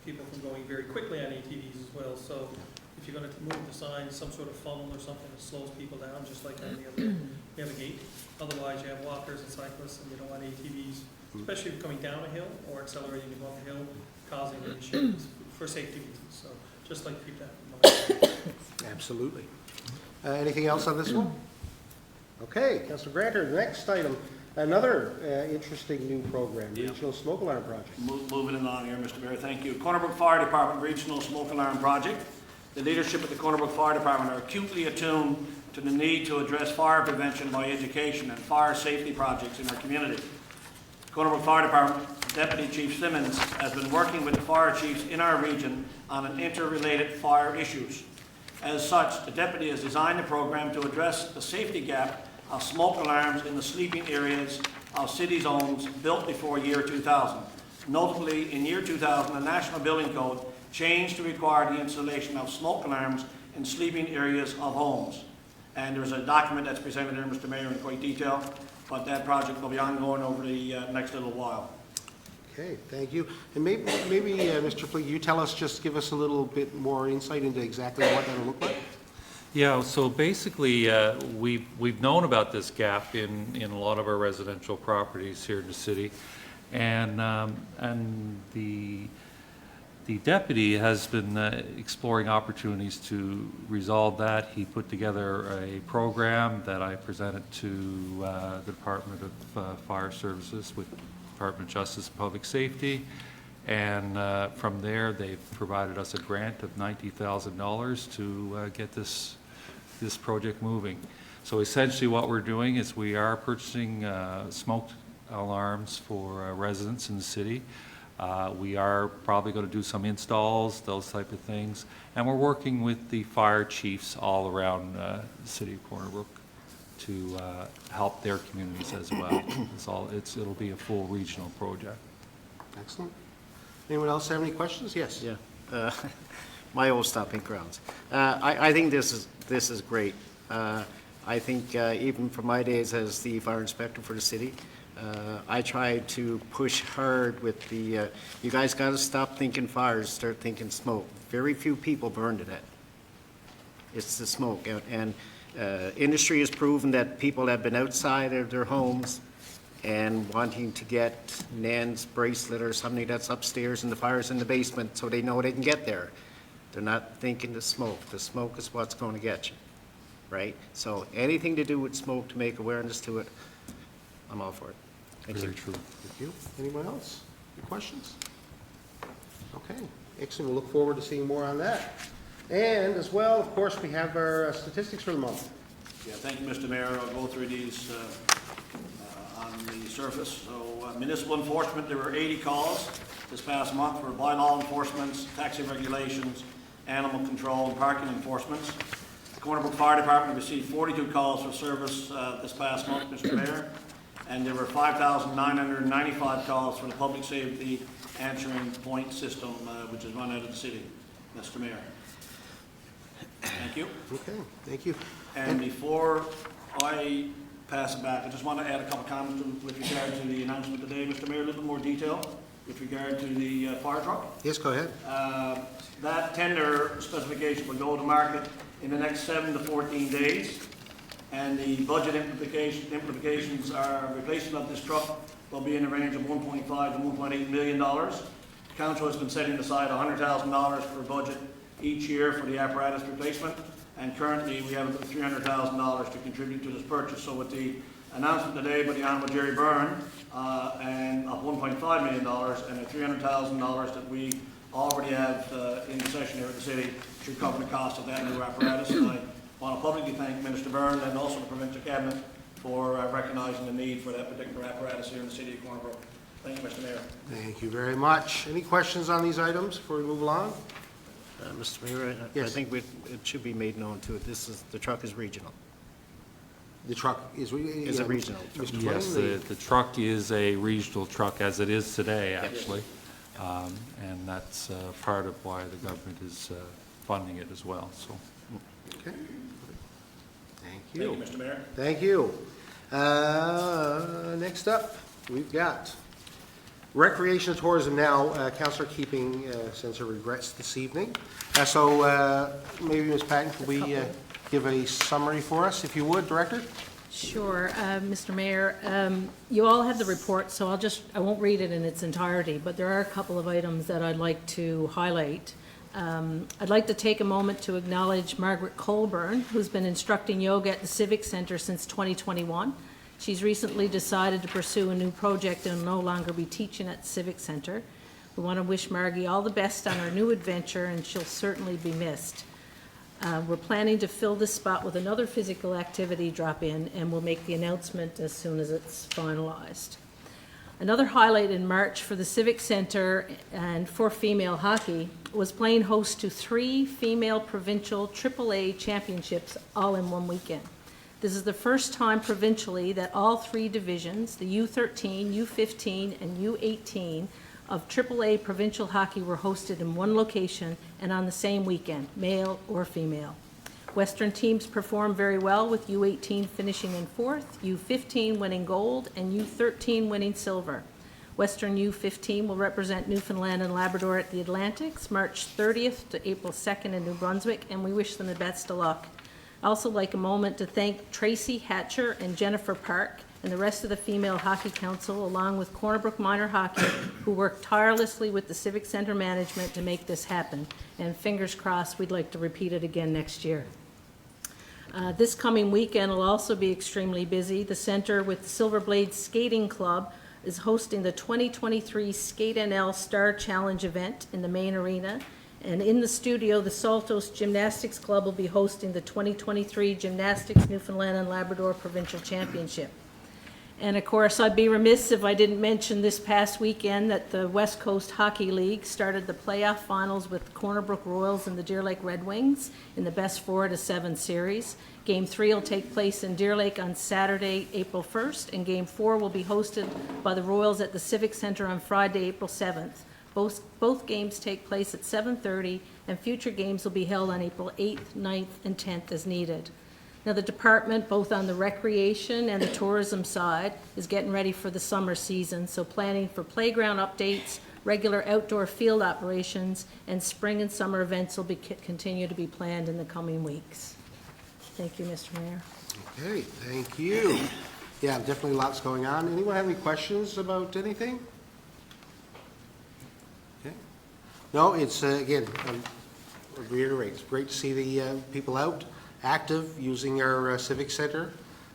people from going very quickly on ATVs as well. So if you're gonna move the sign, some sort of funnel or something that slows people down, just like on the other, you have a gate. Otherwise, you have walkers and cyclists, and you don't want ATVs, especially if you're coming down a hill or accelerating above a hill, causing issues for safety reasons. So just like to keep that in mind. Absolutely. Anything else on this one? Okay, Councilor Granter, next item, another interesting new program, Yeah. Regional Smoke Alarm Project. Moving along here, Mr. Mayor, thank you. Corner Brook Fire Department Regional Smoke Alarm Project. The leadership of the Corner Brook Fire Department are acutely attuned to the need to address fire prevention by education and fire safety projects in our community. Corner Brook Fire Department Deputy Chief Simmons has been working with the fire chiefs in our region on an interrelated fire issues. As such, the deputy has designed a program to address the safety gap of smoke alarms in the sleeping areas of city zones built before year 2000. Notably, in year 2000, the National Building Code changed to require the installation of smoke alarms in sleeping areas of homes. And there's a document that's presented here, Mr. Mayor, in quite detail, but that project will be ongoing over the next little while. Okay, thank you. And maybe Mr. Fleet, you tell us, just give us a little bit more insight into exactly what that'll look like? Yeah, so basically, we've known about this gap in a lot of our residential properties here in the city, and the deputy has been exploring opportunities to resolve that. He put together a program that I presented to the Department of Fire Services with Department of Justice and Public Safety, and from there they've provided us a grant of $90,000 to get this project moving. So essentially what we're doing is we are purchasing smoke alarms for residents in the city. We are probably going to do some installs, those type of things, and we're working with the fire chiefs all around the city of Corner Brook to help their communities as well. It'll be a full regional project. Excellent. Anyone else have any questions? Yes. Yeah. My old stomping grounds. I think this is great. I think even from my days as the fire inspector for the city, I tried to push hard with the, you guys got to stop thinking fires, start thinking smoke. Very few people burn to that. It's the smoke. And Industry has proven that people have been outside of their homes and wanting to get Nan's bracelet or something that's upstairs and the fire's in the basement so they know they can get there. They're not thinking the smoke. The smoke is what's going to get you, right? So anything to do with smoke to make awareness to it, I'm all for it. Thank you. Very true. Thank you. Anyone else? Any questions? Okay, excellent. We'll look forward to seeing more on that. And as well, of course, we have our statistics for the month. Yeah, thank you, Mr. Mayor. I'll go through these on the surface. So municipal enforcement, there were 80 calls this past month for bylaw enforcements, taxi regulations, animal control, and parking enforcements. The Corner Brook Fire Department received 42 calls for service this past month, Mr. Mayor, and there were 5,995 calls for the public safety answering point system, which is run out of the city, Mr. Mayor. Thank you. Okay, thank you. And before I pass it back, I just want to add a couple comments with regard to the announcement today, Mr. Mayor, a little bit more detail with regard to the fire truck. Yes, go ahead. That tender specification will go to market in the next 7 to 14 days, and the budget implications are replacement of this truck will be in the range of $1.5 to $1.8 million. Council has been setting aside $100,000 per budget each year for the apparatus replacement, and currently we have about $300,000 to contribute to this purchase. So with the announcement today by the Honorable Jerry Byrne and of $1.5 million and the $300,000 that we already have in the session here at the city should cover the cost of that new apparatus. And I want to publicly thank Minister Byrne and also the Provincial Cabinet for recognizing the need for that particular apparatus here in the city of Corner Brook. Thank you, Mr. Mayor. Thank you very much. Any questions on these items before we move along? Mr. Mayor, I Yes. think it should be made known too, the truck is regional. The truck is... Is a regional truck. Mr. Yes, Flynn, the truck is a regional truck, as it is today, actually. And that's part of why the government is funding it as well, so. Okay. Thank Thank you, you. Mr. Mayor. Thank you. Next up, we've got Recreation and Tourism now. Councillor Keeping sends her regrets this evening. So maybe Ms. Patton, could we give a summary for us, if you would, Director? Sure, Mr. Mayor. You all have the report, so I won't read it in its entirety, but there are a couple of items that I'd like to highlight. I'd like to take a moment to acknowledge Margaret Colburn, who's been instructing yoga at the Civic Center since 2021. She's recently decided to pursue a new project and will no longer be teaching at the Civic Center. We want to wish Margie all the best on her new adventure, and she'll certainly be missed. We're planning to fill this spot with another physical activity drop-in, and we'll make the announcement as soon as it's finalized. Another highlight in March for the Civic Center and for female hockey was playing host to 3 female provincial AAA championships all in one weekend. This is the first time provincially that all 3 divisions, the U13, U15, and U18 of AAA provincial hockey were hosted in one location and on the same weekend, male or female. Western teams performed very well, with U18 finishing in 4th, U15 winning gold, and U13 winning silver. Western U15 will represent Newfoundland and Labrador at the Atlantics, March 30th to April 2nd in New Brunswick, and we wish them the best of luck. I'd also like a moment to thank Tracy Hatcher and Jennifer Park and the rest of the Female Hockey Council, along with Corner Brook Minor Hockey, who worked tirelessly with the Civic Center management to make this happen. And fingers crossed, we'd like to repeat it again next year. This coming weekend will also be extremely busy. The center with the Silver Blades Skating Club is hosting the 2023 Skate NL Star Challenge event in the main arena. And in the studio, the Saltos Gymnastics Club will be hosting the 2023 Gymnastics Newfoundland and Labrador Provincial Championship. And of course, I'd be remiss if I didn't mention this past weekend that the West Coast Hockey League started the playoff finals with the Corner Brook Royals and the Deer Lake Red Wings in the best 4-7 series. Game 3 will take place in Deer Lake on Saturday, April 1st, and Game 4 will be hosted by the Royals at the Civic Center on Friday, April 7th. Both games take place at 7:30, and future games will be held on April 8th, 9th, and 10th as needed. Now, the department, both on the recreation and the tourism side, is getting ready for the summer season, so planning for playground updates, regular outdoor field operations, and spring and summer events will continue to be planned in the coming weeks. Thank you, Mr. Mayor. Okay, thank you. Yeah, definitely lots going on. Anyone have any questions about anything? Okay. No, it's, again, I reiterate, it's great to see the people out, active, using our civic center.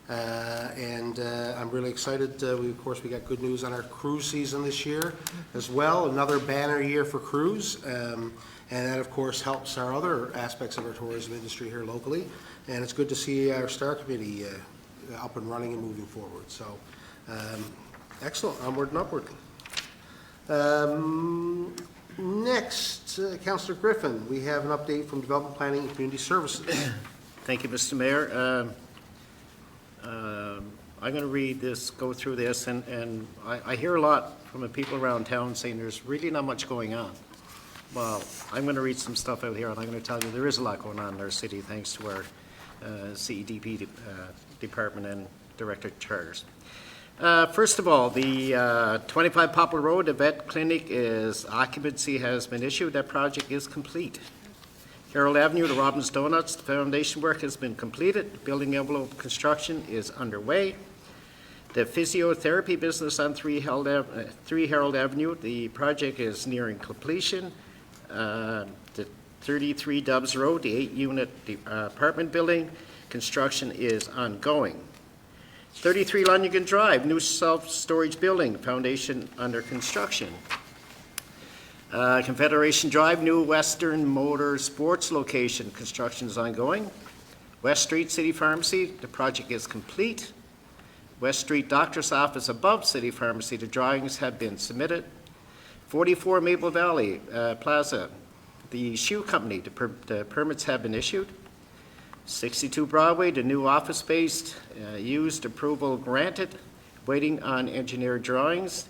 And I'm really excited. Of course, we got good news on our cruise season this year as well. Another banner year for cruise. And that, of course, helps our other aspects of our tourism industry here locally. And it's good to see our Star Committee up and running and moving forward. So, excellent, onward and upward. Next, Councillor Griffin, we have an update from Development Planning and Community Services. Thank you, Mr. Mayor. I'm going to read this, go through this, and I hear a lot from the people around town saying there's really not much going on. Well, I'm going to read some stuff out here, and I'm going to tell you there is a lot going on in our city thanks to our CEDP department and Director Charters. First of all, the 25 Poplar Road, the vet clinic occupancy has been issued. That project is complete. Carroll Avenue to Robbins Donuts, the foundation work has been completed. Building envelope construction is underway. The physiotherapy business on 3 Harold Avenue, the project is nearing completion. The 33 Dubs Road, the 8-unit apartment building, construction is ongoing. 33 Lunyagan Drive, new self-storage building, foundation under construction. Confederation Drive, new Western Motor Sports location, construction is ongoing. West Street City Pharmacy, the project is complete. West Street Doctor's Office above City Pharmacy, the drawings have been submitted. 44 Maple Valley Plaza, the shoe company, the permits have been issued. 62 Broadway, the new office space, used approval granted, waiting on engineer drawings.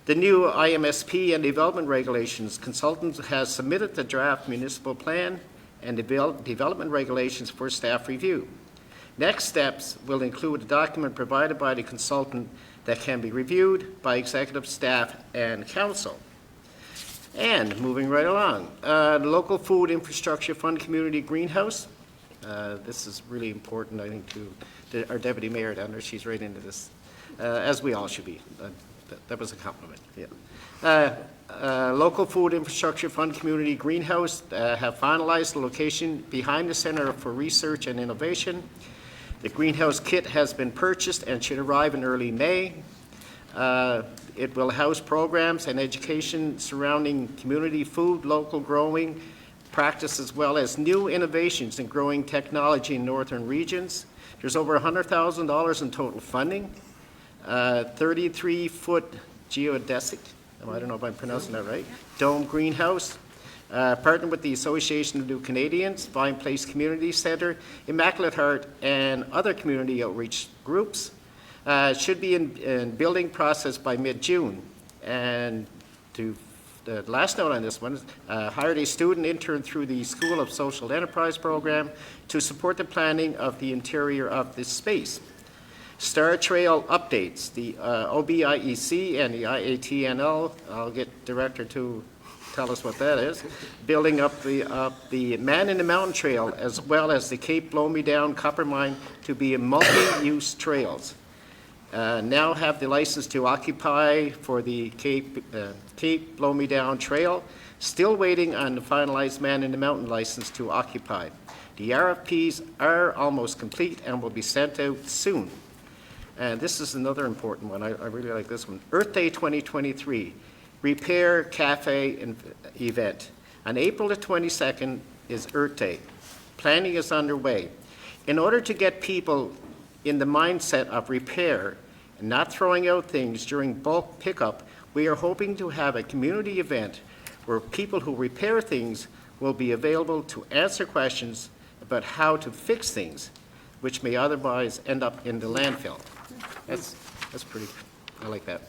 The new IMSP and development regulations, consultant has submitted the draft municipal plan and development regulations for staff review. Next steps will include a document provided by the consultant that can be reviewed by executive staff and council. And moving right along, the Local Food Infrastructure Fund Community Greenhouse. This is really important, I think, to our Deputy Mayor down there. She's right into this, as we all should be. That was a compliment, yeah. Local Food Infrastructure Fund Community Greenhouse have finalized the location behind the Center for Research and Innovation. The greenhouse kit has been purchased and should arrive in early May. It will house programs and education surrounding community food, local growing practice, as well as new innovations in growing technology in northern regions. There's over $100,000 in total funding. 33-foot geodesic, I don't know if I'm pronouncing that right, dome greenhouse. Partnered with the Association of New Canadians, Vine Place Community Centre, Immaculate Heart, and other community outreach groups. Should be in building process by mid-June. And to the last note on this one, hired a student intern through the School of Social Enterprise program to support the planning of the interior of this space. Star Trail updates, the OBIEC and the IATNL, I'll get Director to tell us what that is, building up the Man in the Mountain Trail as well as the Cape Blow-Me-Down Copper Mine to be multi-use trails. Now have the license to occupy for the Cape Blow-Me-Down Trail, still waiting on the finalized Man in the Mountain license to occupy. The RFPs are almost complete and will be sent out soon. And this is another important one. I really like this one. Earth Day 2023, Repair Cafe event. On April the 22nd is Earth Day. Planning is underway. In order to get people in the mindset of repair and not throwing out things during bulk pickup, we are hoping to have a community event where people who repair things will be available to answer questions about how to fix things, which may otherwise end up in the landfill. That's pretty, I like that.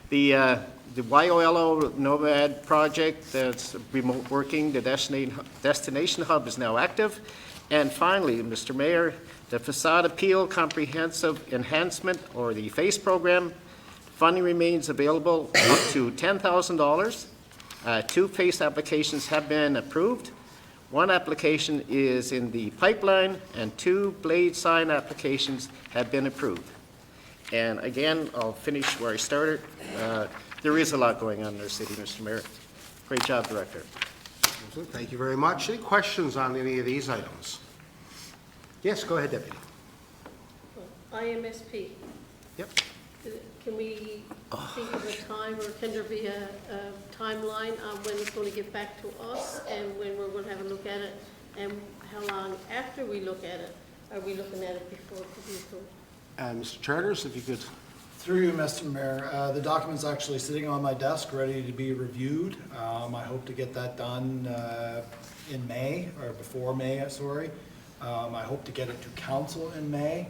The YOLO Nomad project that's remote working, the destination hub is now active. And finally, Mr. Mayor, the Facade Appeal Comprehensive Enhancement, or the FACE program, funding remains available up to $10,000. 2 FACE applications have been approved. One application is in the pipeline, and 2 blade sign applications have been approved. And again, I'll finish where I started. There is a lot going on in our city, Mr. Mayor. Great job, Director. Thank you very much. Any questions on any of these items? Yes, go ahead, Deputy. IMSP, Yep. can we think of a time, or can there be a timeline on when it's going to get back to us and when we're going to have a look at it? And how long after we look at it are we looking at it before it could be approved? Mr. Charters, if you could. Through you, Mr. Mayor, the document's actually sitting on my desk, ready to be reviewed. I hope to get that done in May, or before May, sorry. I hope to get it to council in May.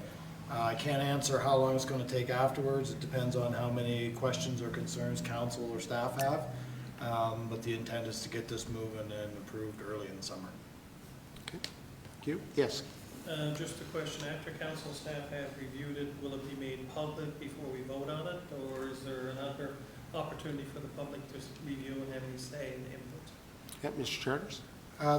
I can't answer how long it's going to take afterwards. It depends on how many questions or concerns council or staff have. But the intent is to get this moving and approved early in the summer. Okay. Thank you. Yes. Just a question, after council staff have reviewed it, will it be made public before we vote on it? Or is there another opportunity for the public to review and have any say and input? Yep, Mr. Charters.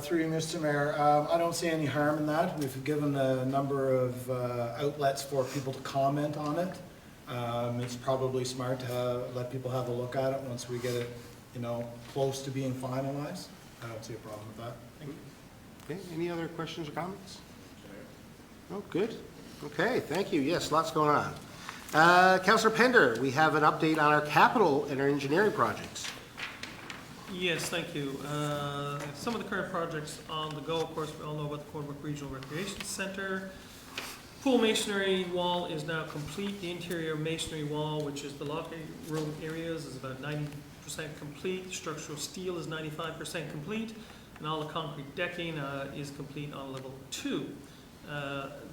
Through you, Mr. Mayor, I don't see any harm in that. We've given a number of outlets for people to comment on it. It's probably smart to let people have a look at it once we get it, close to being finalized. I don't see a problem with that. Thank you. Okay, any other questions or comments? Oh, good. Okay, thank you. Yes, lots going on. Councillor Pender, we have an update on our capital and our engineering projects. Yes, thank you. Some of the current projects on the go, of course, we all know about the Cornbrook Regional Recreation Center. Pool masonry wall is now complete. The interior masonry wall, which is the locker room areas, is about 90% complete. Structural steel is 95% complete. And all the concrete decking is complete on level 2.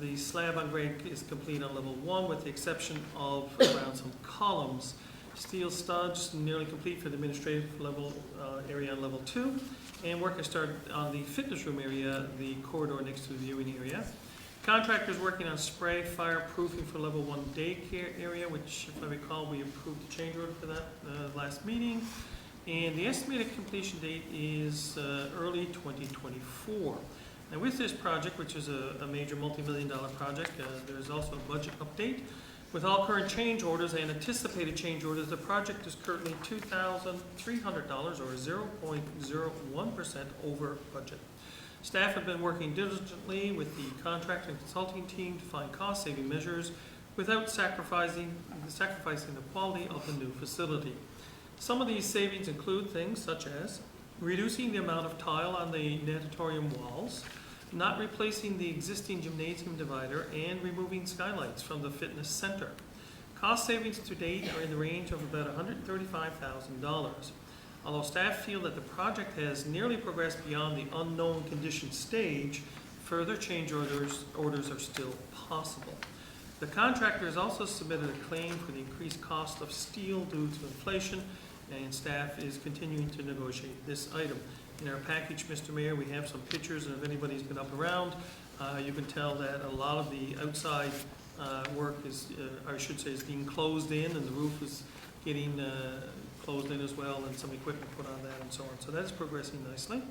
The slab on grade is complete on level 1 with the exception of around some columns. Steel studs nearly complete for the administrative level area on level 2. And work has started on the fitness room area, the corridor next to the viewing area. Contractors working on spray fireproofing for level 1 daycare area, which if I recall we approved the change order for that last meeting. And the estimated completion date is early 2024. Now with this project, which is a major multi-million-dollar project, there's also a budget update. With all current change orders and anticipated change orders, the project is currently $2,300 or 0.01% over budget. Staff have been working diligently with the contractor and consulting team to find cost-saving measures without sacrificing the quality of the new facility. Some of these savings include things such as reducing the amount of tile on the natatorium walls, not replacing the existing gymnasium divider, and removing skylights from the fitness center. Cost savings to date are in the range of about $135,000. Although staff feel that the project has nearly progressed beyond the unknown condition stage, further change orders are still possible. The contractor has also submitted a claim for the increased cost of steel due to inflation, and staff is continuing to negotiate this item. In our package, Mr. Mayor, we have some pictures, and if anybody's been up around, you can tell that a lot of the outside work is, I should say, is being closed in, and the roof is getting closed in as well, and some equipment put on that and so on. So that's progressing nicely.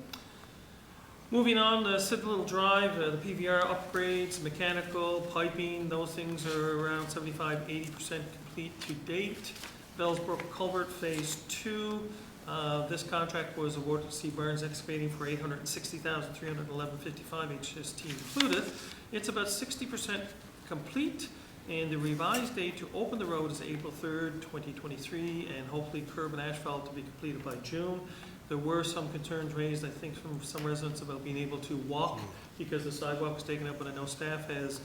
Moving on, the Citadel Drive, the PVR upgrades, mechanical, piping, those things are around 75–80% complete to date. Bellsbrook Culvert Phase 2. This contract was awarded to C. Burns Excavating for $860,311.55, HST included. It's about 60% complete, and the revised date to open the road is April 3rd, 2023, and hopefully curb and asphalt to be completed by June. There were some concerns raised, I think, from some residents about being able to walk because the sidewalk was taken up, but I know staff has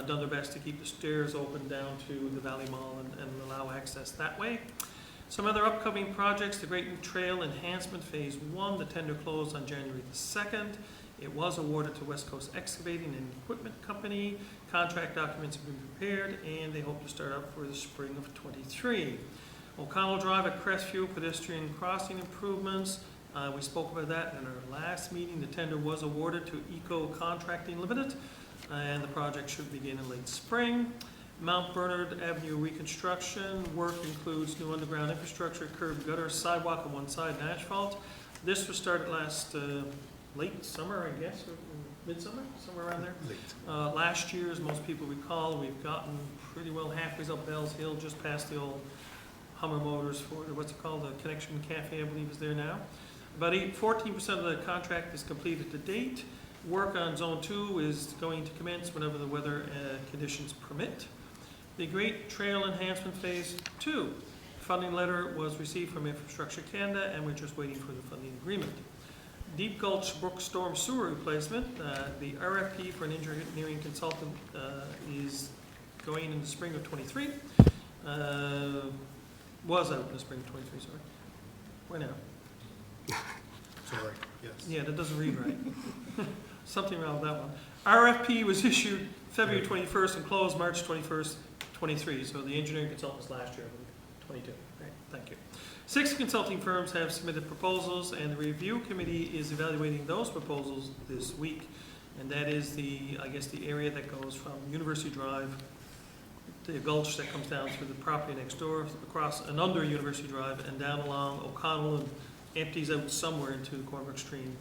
done their best to keep the stairs open down to the Valley Mall and allow access that way. Some other upcoming projects, the Great Trail Enhancement Phase 1, the tender closed on January the 2nd. It was awarded to West Coast Excavating and Equipment Company. Contract documents have been prepared, and they hope to start up for the spring of '23. O'Connell Drive at Crestview, pedestrian crossing improvements. We spoke about that in our last meeting. The tender was awarded to Eco Contracting Limited, and the project should begin in late spring. Mount Bernard Avenue reconstruction work includes new underground infrastructure, curb gutter, sidewalk on one side, and asphalt. This was started last late summer, I guess, or midsummer, somewhere around there. Last year, as most people recall, we've gotten pretty well halfway up Bell's Hill, just past the old Hummer Motors for, what's it called, the Connection Cafe, I believe is there now. About 14% of the contract is completed to date. Work on Zone 2 is going to commence whenever the weather conditions permit. The Great Trail Enhancement Phase 2 funding letter was received from Infrastructure Canada, and we're just waiting for the funding agreement. Deep Gulch Brook Storm Sewer Replacement, the RFP for an engineering consultant is going in the spring of '23. Was out in the spring of '23, sorry. Where now? Sorry, yes. Yeah, that doesn't read right. Something wrong with that one. RFP was issued February 21st and closed March 21st, 23. So the engineering consultants last year, 22. Right, thank you. 6 consulting firms have submitted proposals, and the review committee is evaluating those proposals this week. And that is the, I guess, the area that goes from University Drive, the gulch that comes down through the property next door, across and under University Drive, and down along O'Connell and empties out somewhere into the Cornbrook stream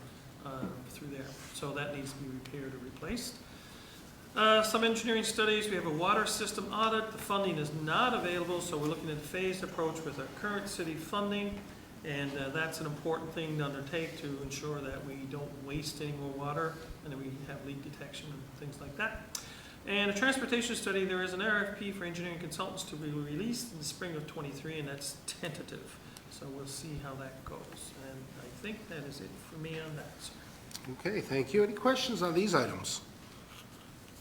through there. So that needs to be repaired or replaced. Some engineering studies. We have a water system audit. The funding is not available, so we're looking at a phased approach with our current city funding, and that's an important thing to undertake to ensure that we don't waste any more water and that we have leak detection and things like that. And a transportation study, there is an RFP for engineering consultants to be released in the spring of '23, and that's tentative. So we'll see how that goes. And I think that is it for me on that, sir. Okay, thank you. Any questions on these items?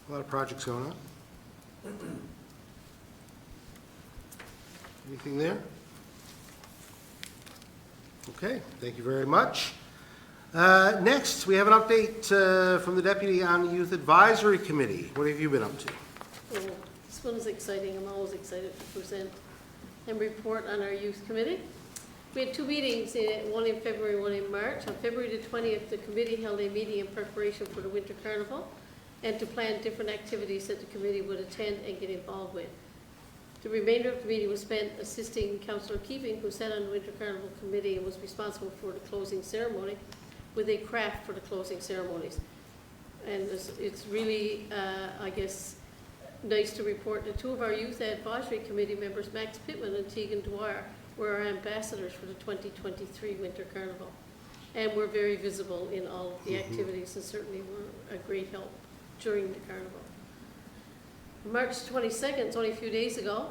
A lot of projects going on. Anything there? Okay, thank you very much. Next, we have an update from the Deputy on the Youth Advisory Committee. What have you been up to? Oh, this one is exciting. I'm always excited to present and report on our youth committee. We had 2 meetings, one in February, one in March. On February the 20th, the committee held a meeting in preparation for the Winter Carnival and to plan different activities that the committee would attend and get involved with. The remainder of the meeting was spent assisting Councillor Keeping, who sat on the Winter Carnival Committee and was responsible for the closing ceremony, with a craft for the closing ceremonies. And it's really, I guess, nice to report that 2 of our Youth Advisory Committee members, Max Pittman and Tegan Dwyer, were our ambassadors for the 2023 Winter Carnival. And were very visible in all of the activities and certainly were a great help during the carnival. March 22nd, it's only a few days ago,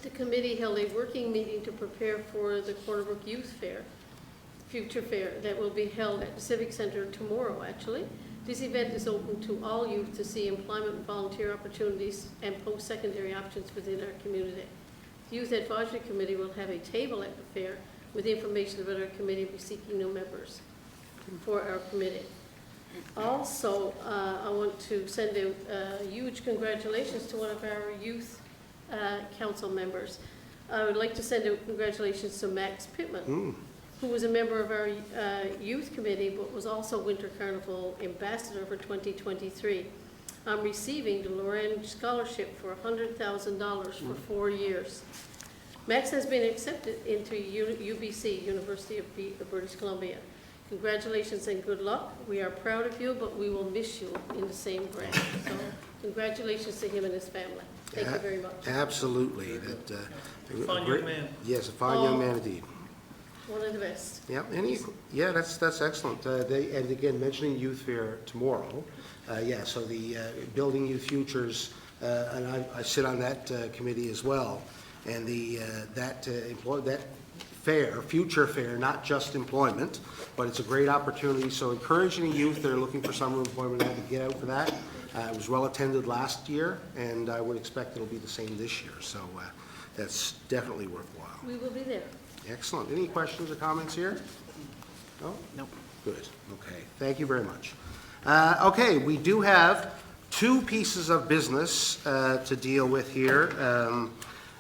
the committee held a working meeting to prepare for the Cornerbrook Youth Fair, Future Fair, that will be held at the Civic Center tomorrow, actually. This event is open to all youth to see employment and volunteer opportunities and post-secondary options within our community. The Youth Advisory Committee will have a table at the fair with information about our committee. We're seeking new members for our committee. Also, I want to send a huge congratulations to one of our youth council members. I would like to send out congratulations to Max Pittman, who was a member of our youth committee, but was also Winter Carnival Ambassador for 2023. I'm receiving the Loren Scholarship for $100,000 for 4 years. Max has been accepted into UBC, University of British Columbia. Congratulations and good luck. We are proud of you, but we will miss you in the same breath. So congratulations to him and his family. Thank you very much. Absolutely. Fine young man. Yes, a fine young man indeed. One of the best. Yeah, yeah, that's excellent. And again, mentioning Youth Fair tomorrow, yeah, so the Building Youth Futures, and I sit on that committee as well, and that fair, future fair, not just employment, but it's a great opportunity. So encouraging youth that are looking for summer employment to get out for that. It was well attended last year, and I would expect it'll be the same this year. So that's definitely worthwhile. We will be there. Excellent. Any questions or comments here? No? Nope. Good. Okay. Thank you very much. Okay, we do have 2 pieces of business to deal with here.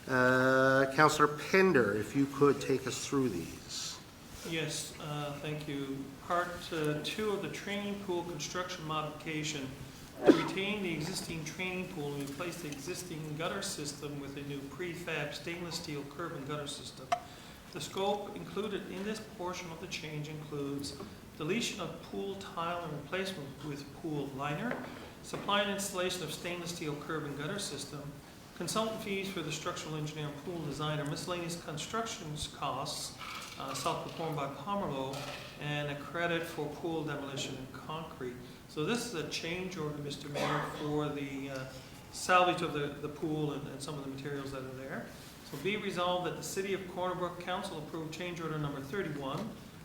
Councillor Pender, if you could take us through these. Yes, thank you. Part 2 of the training pool construction modification. To retain the existing training pool and replace the existing gutter system with a new prefab stainless steel curb and gutter system. The scope included in this portion of the change includes deletion of pool tile and replacement with pool liner, supply and installation of stainless steel curb and gutter system, consultant fees for the structural engineer and pool designer, miscellaneous construction costs, self-performed by Pomerleau, and a credit for pool demolition and concrete. So this is a change order, Mr. Mayor, for the salvage of the pool and some of the materials that are there. So be resolved that the City of Corner Brook Council approve change order number 31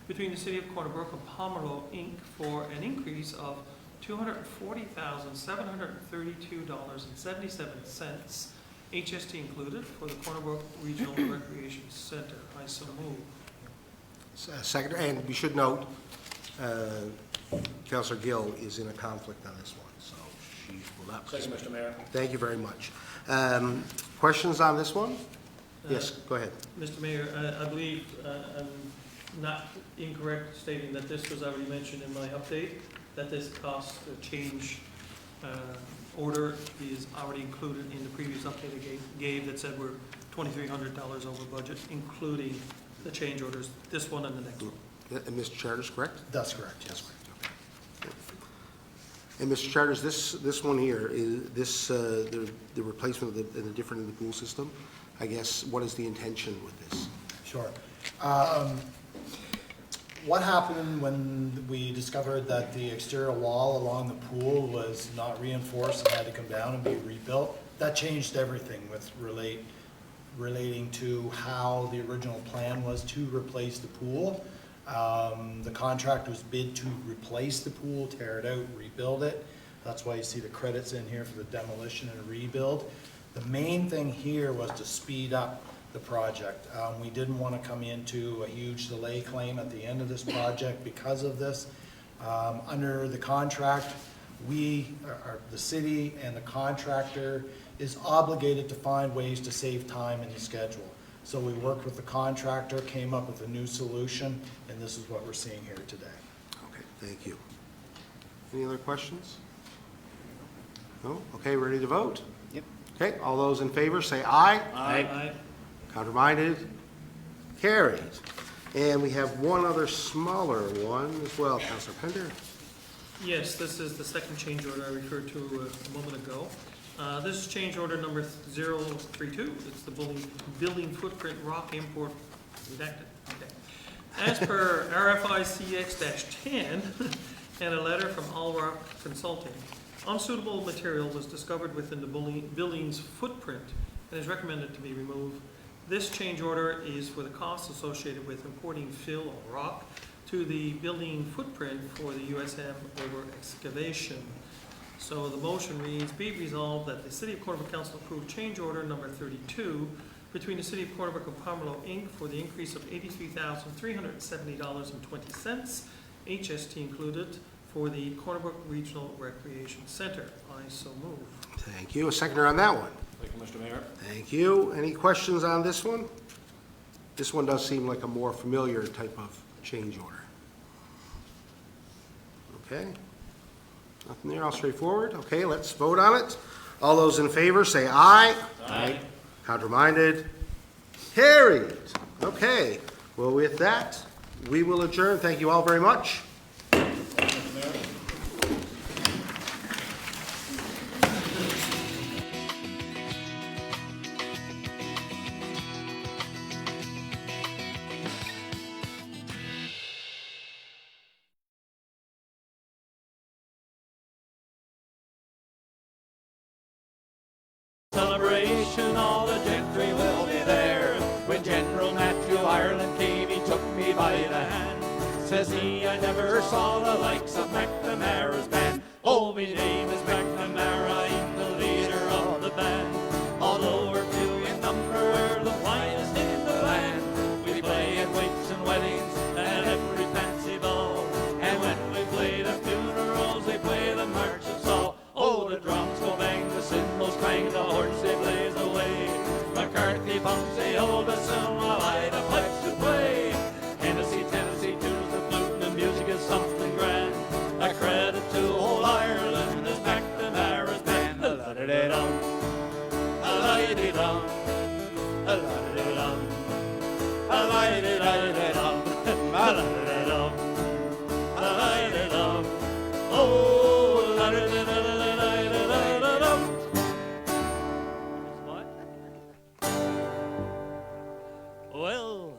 between the City of Corner Brook and Pomerleau, Inc. for an increase of $240,732.77, HST included, for the Corner Brook Regional Recreation Center. I so move. Second, and we should note, Councillor Gill is in a conflict on this one, so she will not Second, participate. Mr. Mayor. Thank you very much. Questions on this one? Yes, go ahead. Mr. Mayor, I believe I'm not incorrect stating that this was already mentioned in my update, that this cost change order is already included in the previous update I gave that said we're $2,300 over budget, including the change orders, this one and the next one. And Mr. Charters, correct? That's correct, yes. Okay. And Mr. Charters, this one here, is this, the replacement of the different in the pool system, I guess, what is the intention with this? Sure. What happened when we discovered that the exterior wall along the pool was not reinforced and had to come down and be rebuilt? That changed everything with relating to how the original plan was to replace the pool. The contract was bid to replace the pool, tear it out, rebuild it. That's why you see the credits in here for the demolition and rebuild. The main thing here was to speed up the project. We didn't want to come into a huge delay claim at the end of this project because of this. Under the contract, the city and the contractor is obligated to find ways to save time in the schedule. So we worked with the contractor, came up with a new solution, and this is what we're seeing here today. Okay, thank you. Any other questions? No? Okay, ready to vote? Yep. Okay, all those in favor say aye. Aye. Counterminded? Carried. And we have one other smaller one as well, Councillor Pender. Yes, this is the second change order I referred to a moment ago. This is change order number 032. It's the building footprint rock import redacted. Okay. As per RFI CX-10 and a letter from All Rock Consulting, unsuitable material was discovered within the building's footprint and is recommended to be removed. This change order is for the costs associated with importing fill or rock to the building footprint for the USM over excavation. So the motion reads, be it resolved that the City of Corner Brook Council approve change order number 32 between the City of Corner Brook and Pomerleau, Inc. for the increase of $83,370.20, HST included, for the Corner Brook Regional Recreation Center. I so move. Thank you. A seconder on that one. Thank you, Mr. Mayor. Thank you. Any questions on this one? This one does seem like a more familiar type of change order. Okay. Nothing there, all straightforward. Okay, let's vote on it. All those in favor say aye. Aye. Counterminded? Carried. Okay. Well, with that, we will adjourn. Thank you all very much. Celebration, all the gentry will be there. When General Matthew Ireland came, he took me by the hand. Says he, I never saw the likes of McNamara's band. Oh, me name is McNamara, I'm the leader of the band. Although we're few in number, we're the finest in the land. We play at wakes and weddings and every fancy ball. And when we play the funerals, we play the March of Saul. Oh, the drums go bang, the cymbals clang, the horns they blaze away. McCarthy pumps the old bassoon while I the pipes to play. Tennessee, Tennessee tunes the flute, the music is something grand. A credit to old Ireland is McNamara's band. A-la-da-da-dum, a-la-da-da-dum, a-la-da-da-dum, a-la-da-da-da-dum, a-la-da-da-dum, a-la-da-da-dum, a-la-da-da-dum, a-la-da-da-dum, a-la-da-da-dum, a-la-da-da-dum, a-la-da-da-dum, Bill.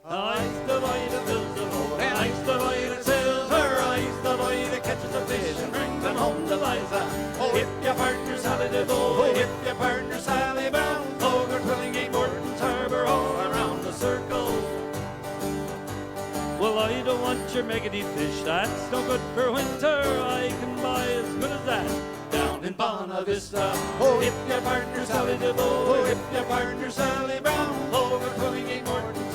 I's the boy that fills the boat, and I's the boy that sails her. I's the boy that catches the fish and brings them home to Liza. Oh, hip your partner Sally DeVoe, oh, hip your partner Sally Brown. Over Twillingate, Morton's Harbour, all around the circle. Well, I don't want your meggy fish, that's no good for winter. I can buy as good as that down in Bonavista. Oh, hip your partner Sally DeVoe, oh, hip your partner Sally Brown. Over Twillingate, Morton